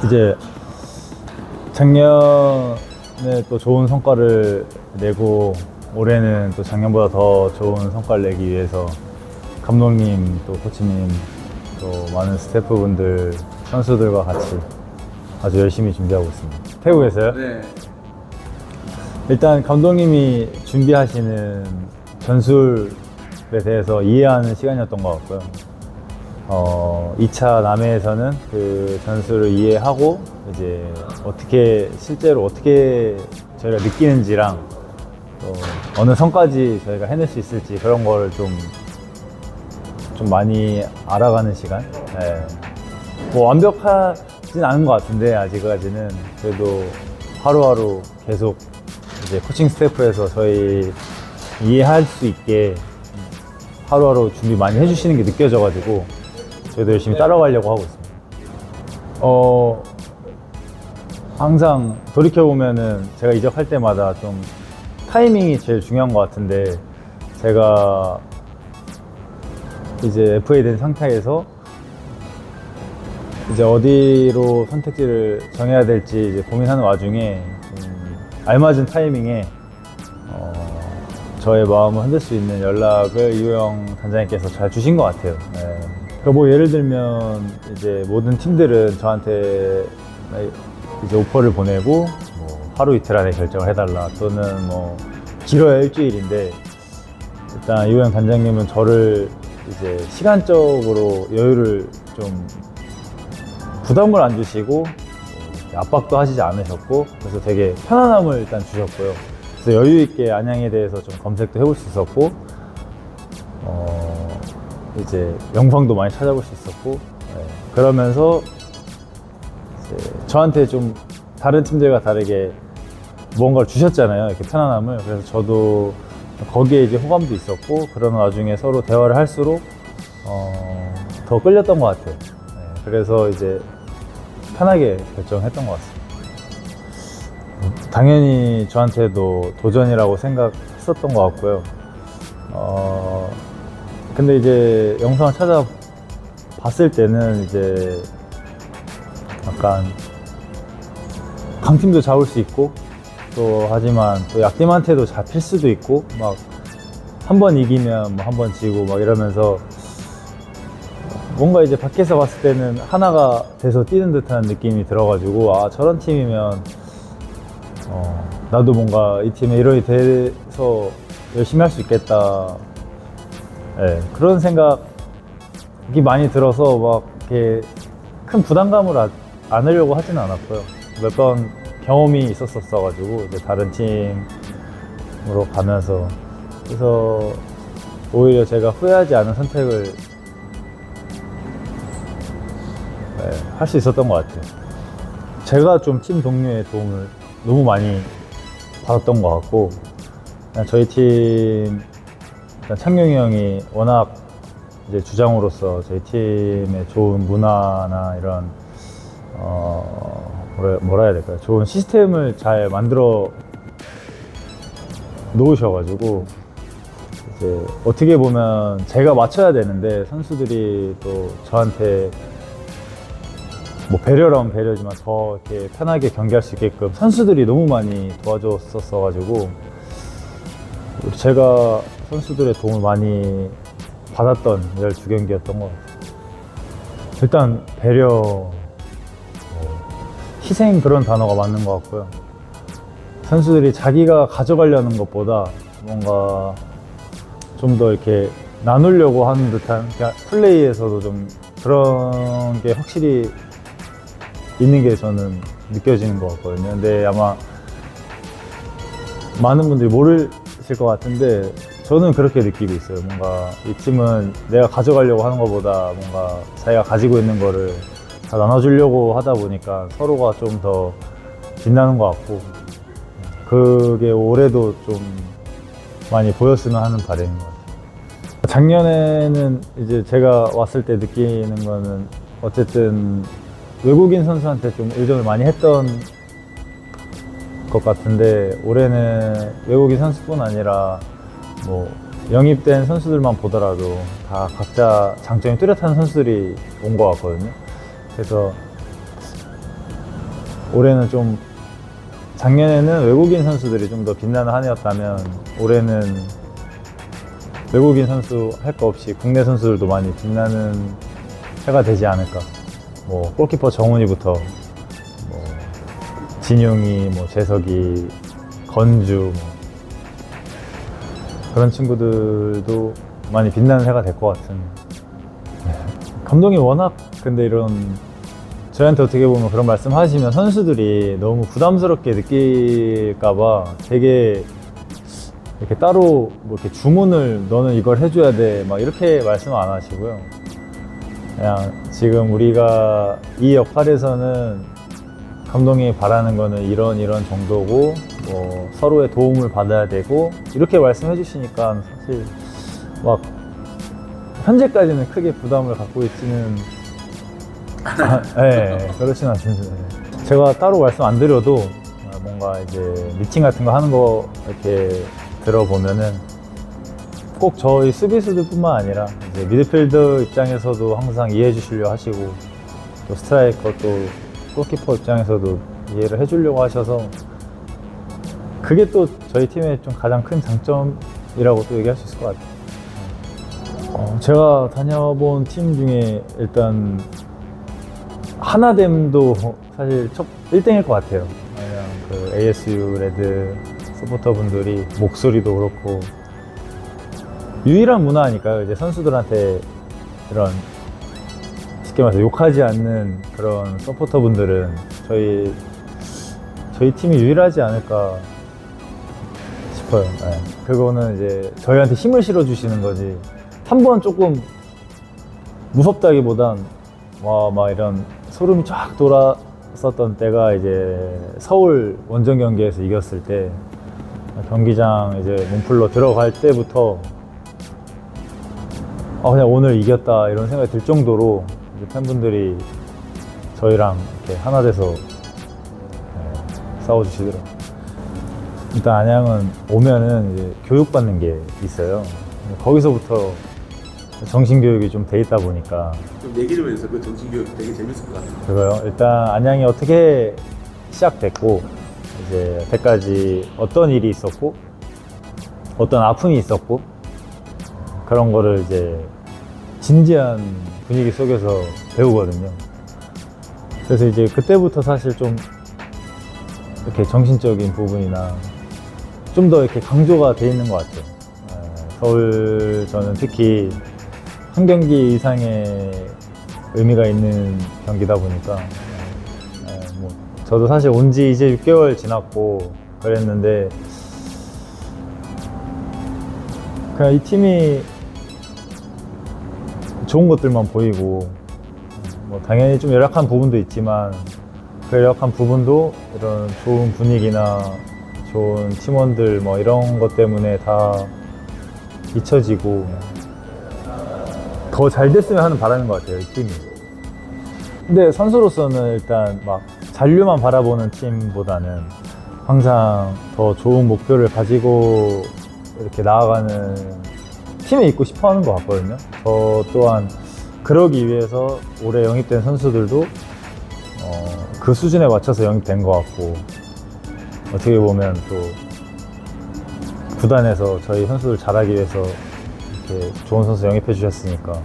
이제 작년에 또 좋은 성과를 내고 올해는 또 작년보다 더 좋은 성과를 내기 위해서 감독님 또 코치님 또 많은 스태프분들 선수들과 같이 아주 열심히 준비하고 있습니다. 태국에서요? 네. 일단 감독님이 준비하시는 전술에 대해서 이해하는 시간이었던 것 같고요. 2차 남해에서는 그 전술을 이해하고 이제 실제로 어떻게 저희가 느끼는지랑 또 어느 선까지 저희가 해낼 수 있을지 그런 거를 좀 많이 알아가는 시간. 네. 뭐 완벽하진 않은 것 같은데 아직까지는 그래도 하루하루 계속 이제 코칭 스태프에서 저희 이해할 수 있게 하루하루 준비 많이 해주시는 게 느껴져가지고 저희도 열심히 따라가려고 하고 있습니다. 항상 돌이켜보면은 제가 이적할 때마다 좀 타이밍이 제일 중요한 것 같은데 제가 이제 FA 된 상태에서 이제 어디로 선택지를 정해야 될지 이제 고민하는 와중에 알맞은 타이밍에 저의 마음을 흔들 수 있는 연락을 이호영 단장님께서 잘 주신 것 같아요. 네. 뭐 예를 들면 이제 모든 팀들은 저한테 이제 오퍼를 보내고 뭐 하루 이틀 안에 결정을 해달라 또는 뭐 길어야 일주일인데 일단 이호영 단장님은 저를 이제 시간적으로 여유를 좀 부담을 안 주시고 압박도 하시지 않으셨고 그래서 되게 편안함을 일단 주셨고요. 그래서 여유 있게 안양에 대해서 좀 검색도 해볼 수 있었고 이제 영상도 많이 찾아볼 수 있었고 네. 그러면서 이제 저한테 좀 다른 팀들과 다르게 무언가를 주셨잖아요. 이렇게 편안함을. 그래서 저도 거기에 이제 호감도 있었고 그런 와중에 서로 대화를 할수록 더 끌렸던 것 같아요. 네. 그래서 이제 편하게 결정했던 것 같습니다. 당연히 저한테도 도전이라고 생각했었던 것 같고요. 근데 이제 영상을 찾아봤을 때는 이제 약간 강팀도 잡을 수 있고 또 하지만 또 약팀한테도 잡힐 수도 있고 막 한 번 이기면 뭐 한 번 지고 막 이러면서 뭔가 이제 밖에서 봤을 때는 하나가 돼서 뛰는 듯한 느낌이 들어가지고 아 저런 팀이면 나도 뭔가 이 팀의 일원이 돼서 열심히 할 수 있겠다. 네, 그런 생각이 많이 들어서 막 이렇게 큰 부담감을 안으려고 하지는 않았고요. 몇 번 경험이 있었어가지고 이제 다른 팀으로 가면서 그래서 오히려 제가 후회하지 않은 선택을 할 수 있었던 것 같아요. 제가 좀 팀 동료의 도움을 너무 많이 받았던 것 같고 그냥 저희 팀 일단 창룡이 형이 워낙 이제 주장으로서 저희 팀의 좋은 문화나 이런 뭐라 해야 될까요? 좋은 시스템을 잘 만들어 놓으셔가지고 이제 어떻게 보면 제가 맞춰야 되는데 선수들이 또 저한테 뭐 배려라면 배려지만 더 이렇게 편하게 경기할 수 있게끔 선수들이 너무 많이 도와줬었어가지고 제가 선수들의 도움을 많이 받았던 12경기였던 것 같아요. 일단 배려, 희생 그런 단어가 맞는 것 같고요. 선수들이 자기가 가져가려는 것보다 뭔가 좀 더 이렇게 나누려고 하는 듯한 그러니까 플레이에서도 좀 그런 게 확실히 있는 게 저는 느껴지는 것 같거든요. 근데 아마 많은 분들이 모르실 것 같은데 저는 그렇게 느끼고 있어요. 뭔가 이 팀은 내가 가져가려고 하는 것보다 뭔가 자기가 가지고 있는 거를 다 나눠주려고 하다 보니까 서로가 좀 더 빛나는 것 같고 그게 올해도 좀 많이 보였으면 하는 바람인 것 같아요. 작년에는 이제 제가 왔을 때 느끼는 거는 어쨌든 외국인 선수한테 좀 의존을 많이 했던 것 같은데 올해는 외국인 선수뿐 아니라 뭐 영입된 선수들만 보더라도 다 각자 장점이 뚜렷한 선수들이 온 것 같거든요. 그래서 올해는 좀 작년에는 외국인 선수들이 좀 더 빛나는 한 해였다면 올해는 외국인 선수 할 거 없이 국내 선수들도 많이 빛나는 해가 되지 않을까. 뭐 골키퍼 정훈이부터 뭐 진용이, 뭐 재석이, 건주 뭐 그런 친구들도 많이 빛나는 해가 될 것 같은. 감독이 워낙 근데 이런 저희한테 어떻게 보면 그런 말씀 하시면 선수들이 너무 부담스럽게 느낄까봐 되게 이렇게 따로 뭐 이렇게 주문을 너는 이걸 해줘야 돼 막 이렇게 말씀 안 하시고요. 그냥 지금 우리가 이 역할에서는 감독님이 바라는 거는 이런 정도고 뭐 서로의 도움을 받아야 되고 이렇게 말씀해 주시니까 사실 막 현재까지는 크게 부담을 갖고 있지는 네, 그렇진 않습니다. 제가 따로 말씀 안 드려도 뭔가 이제 미팅 같은 거 하는 거 이렇게 들어보면은 꼭 저희 수비수들 뿐만 아니라 이제 미드필더 입장에서도 항상 이해해 주시려 하시고 또 스트라이커 또 골키퍼 입장에서도 이해를 해 주려고 하셔서 그게 또 저희 팀의 좀 가장 큰 장점이라고 또 얘기할 수 있을 것 같아요. 제가 다녀본 팀 중에 일단 하나댐도 사실 첫 1등일 것 같아요. 그냥 그 ASU 레드 서포터 분들이 목소리도 그렇고 유일한 문화니까요. 이제 선수들한테 이런 쉽게 말해서 욕하지 않는 그런 서포터 분들은 저희 팀이 유일하지 않을까 싶어요. 네. 그거는 이제 저희한테 힘을 실어주시는 거지. 한 번 조금 무섭다기보단 와 막 이런 소름이 쫙 돌았었던 때가 이제 서울 원정 경기에서 이겼을 때 경기장 이제 몸풀러 들어갈 때부터 그냥 오늘 이겼다 이런 생각이 들 정도로 이제 팬분들이 저희랑 이렇게 하나 돼서 싸워주시더라고요. 일단 안양은 오면은 이제 교육받는 게 있어요. 거기서부터 정신교육이 좀 돼 있다 보니까 좀 얘기를 해서 그 정신교육 되게 재밌을 것 같아요. 그거요. 일단 안양이 어떻게 시작됐고 이제 여태까지 어떤 일이 있었고 어떤 아픔이 있었고 그런 거를 이제 진지한 분위기 속에서 배우거든요. 그래서 이제 그때부터 사실 좀 이렇게 정신적인 부분이나 좀 더 이렇게 강조가 돼 있는 것 같아요. 서울 저는 특히 한 경기 이상의 의미가 있는 경기다 보니까 뭐 저도 사실 온 지 이제 6개월 지났고 그랬는데 그냥 이 팀이 좋은 것들만 보이고 뭐 당연히 좀 열악한 부분도 있지만 그 열악한 부분도 이런 좋은 분위기나 좋은 팀원들 뭐 이런 것 때문에 다 잊혀지고 더 잘 됐으면 하는 바라는 것 같아요, 이 팀이. 근데 선수로서는 일단 막 잔류만 바라보는 팀보다는 항상 더 좋은 목표를 가지고 이렇게 나아가는 팀에 있고 싶어 하는 것 같거든요. 저 또한 그러기 위해서 올해 영입된 선수들도 그 수준에 맞춰서 영입된 것 같고 어떻게 보면 또 구단에서 저희 선수들 잘하기 위해서 이렇게 좋은 선수 영입해 주셨으니까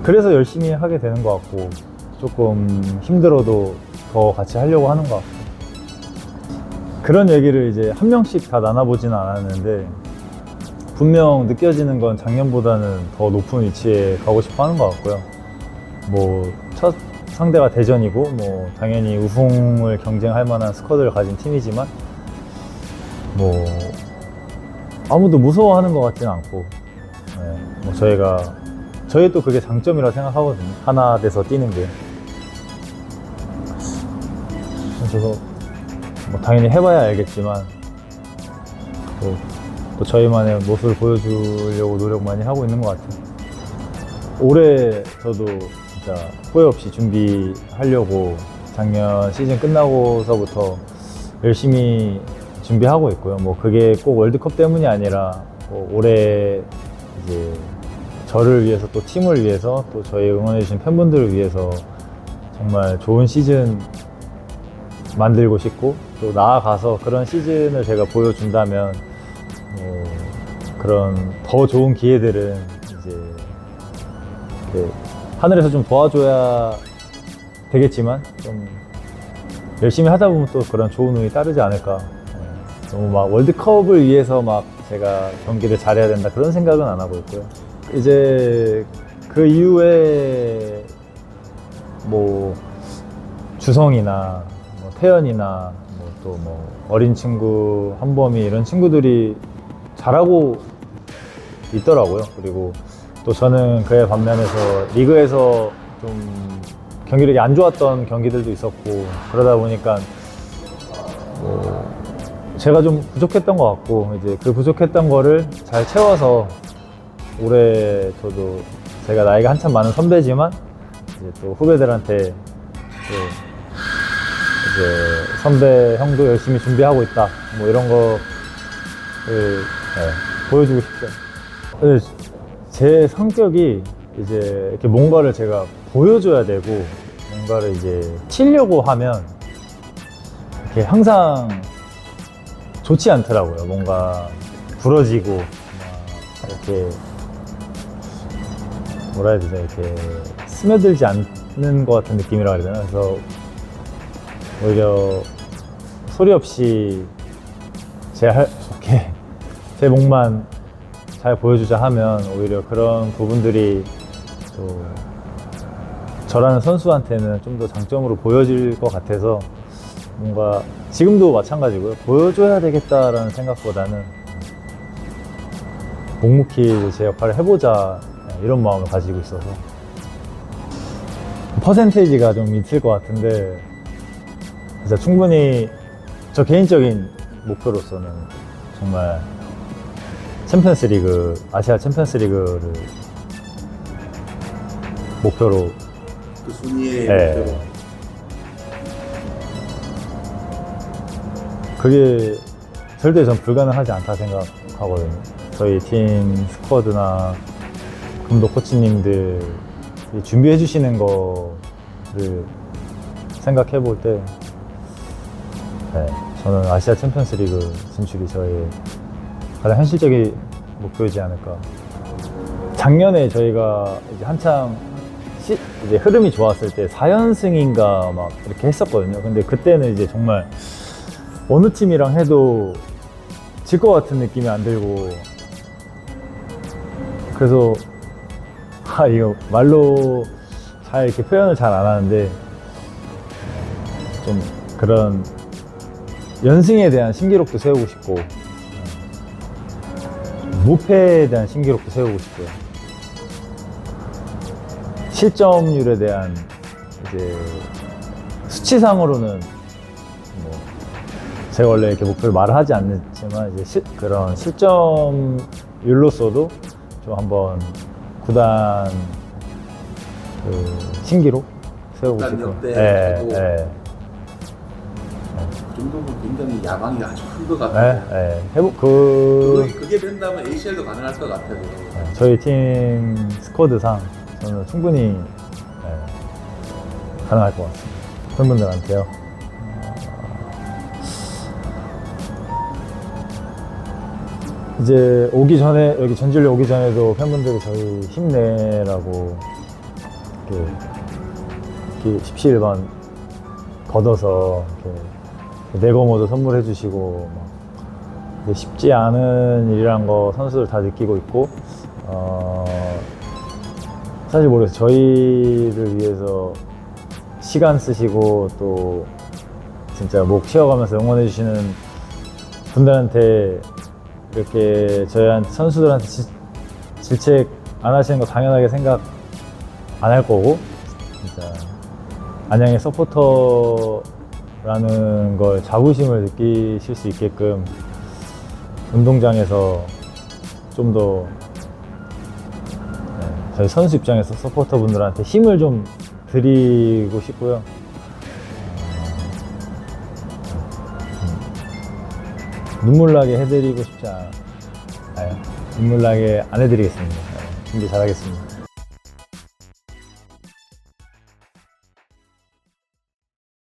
그래서 열심히 하게 되는 것 같고 조금 힘들어도 더 같이 하려고 하는 것 같고 그런 얘기를 이제 한 명씩 다 나눠보지는 않았는데 분명 느껴지는 건 작년보다는 더 높은 위치에 가고 싶어 하는 것 같고요. 뭐 첫 상대가 대전이고 뭐 당연히 우승을 경쟁할 만한 스쿼드를 가진 팀이지만 뭐 아무도 무서워하는 것 같지는 않고 뭐 저희 또 그게 장점이라 생각하거든요. 하나 돼서 뛰는 게. 그래서 뭐 당연히 해봐야 알겠지만 또 저희만의 모습을 보여주려고 노력 많이 하고 있는 것 같아요. 올해 저도 진짜 후회 없이 준비하려고 작년 시즌 끝나고서부터 열심히 준비하고 있고요. 뭐 그게 꼭 월드컵 때문이 아니라 뭐 올해 이제 저를 위해서 또 팀을 위해서 또 저희 응원해주신 팬분들을 위해서 정말 좋은 시즌 만들고 싶고 또 나아가서 그런 시즌을 제가 보여준다면 그런 더 좋은 기회들은 이제 이렇게 하늘에서 좀 도와줘야 되겠지만 좀 열심히 하다 보면 또 그런 좋은 운이 따르지 않을까. 너무 막 월드컵을 위해서 막 제가 경기를 잘해야 된다 그런 생각은 안 하고 있고요. 이제 그 이후에 뭐 주성이나 뭐 태연이나 뭐 또 뭐 어린 친구 한범이 이런 친구들이 잘하고 있더라고요. 그리고 또 저는 그에 반면에서 리그에서 좀 경기력이 안 좋았던 경기들도 있었고 그러다 보니까 뭐 제가 좀 부족했던 것 같고 이제 그 부족했던 거를 잘 채워서 올해 저도 제가 나이가 한참 많은 선배지만 이제 또 후배들한테 또 이제 선배 형도 열심히 준비하고 있다 뭐 이런 거를 보여주고 싶죠. 근데 제 성격이 이제 이렇게 뭔가를 제가 보여줘야 되고 뭔가를 이제 치려고 하면 이렇게 항상 좋지 않더라고요. 뭔가 부러지고 막 이렇게 뭐라 해야 되죠? 이렇게 스며들지 않는 것 같은 느낌이라 해야 되나? 그래서 오히려 소리 없이 이렇게 제 목만 잘 보여주자 하면 오히려 그런 부분들이 또 저라는 선수한테는 좀 더 장점으로 보여질 것 같아서 뭔가 지금도 마찬가지고요. 보여줘야 되겠다라는 생각보다는 묵묵히 제 역할을 해보자 이런 마음을 가지고 있어서 퍼센테이지가 좀 있을 것 같은데 진짜 충분히 저 개인적인 목표로서는 정말 챔피언스 리그, 아시아 챔피언스 리그를 목표로 그 순위의 네. 목표로. 그게 절대 전 불가능하지 않다 생각하거든요. 저희 팀 스쿼드나 감독 코치님들 준비해 주시는 거를 생각해 볼 때 저는 아시아 챔피언스 리그 진출이 저의 가장 현실적인 목표이지 않을까. 작년에 저희가 이제 한창 이제 흐름이 좋았을 때 4연승인가 막 이렇게 했었거든요. 근데 그때는 이제 정말 어느 팀이랑 해도 질 것 같은 느낌이 안 들고 그래서 이거 말로 잘 이렇게 표현을 잘 안 하는데 좀 그런 연승에 대한 신기록도 세우고 싶고 무패에 대한 신기록도 세우고 싶고요. 실점률에 대한 이제 수치상으로는 뭐 제가 원래 이렇게 목표를 말을 하지 않지만 이제 그런 실점률로서도 좀 한번 구단 그 신기록 세우고 구단 싶고. 역대 그 정도면 굉장히 야망이 아주 큰 것 같아요. 그게 된다면 ACL도 가능할 것 같아요. 저희 팀 스쿼드상 저는 충분히 가능할 것 같습니다. 팬분들한테요. 이제 오기 전에 여기 전진료 오기 전에도 팬분들이 저희 힘내라고 이렇게 십시일반 걷어서 이렇게 네거모도 선물해 주시고 막 쉽지 않은 일이란 거 선수들 다 느끼고 있고 사실 모르겠어요. 저희를 위해서 시간 쓰시고 또 진짜 목 쉬어가면서 응원해 주시는 분들한테 이렇게 저희한테 선수들한테 질책 안 하시는 거 당연하게 생각 안 할 거고 진짜 안양의 서포터라는 걸 자부심을 느끼실 수 있게끔 운동장에서 좀 더 저희 선수 입장에서 서포터 분들한테 힘을 좀 드리고 싶고요. 눈물 나게 해드리고 싶지 않아요. 눈물 나게 안 해드리겠습니다. 준비 잘하겠습니다.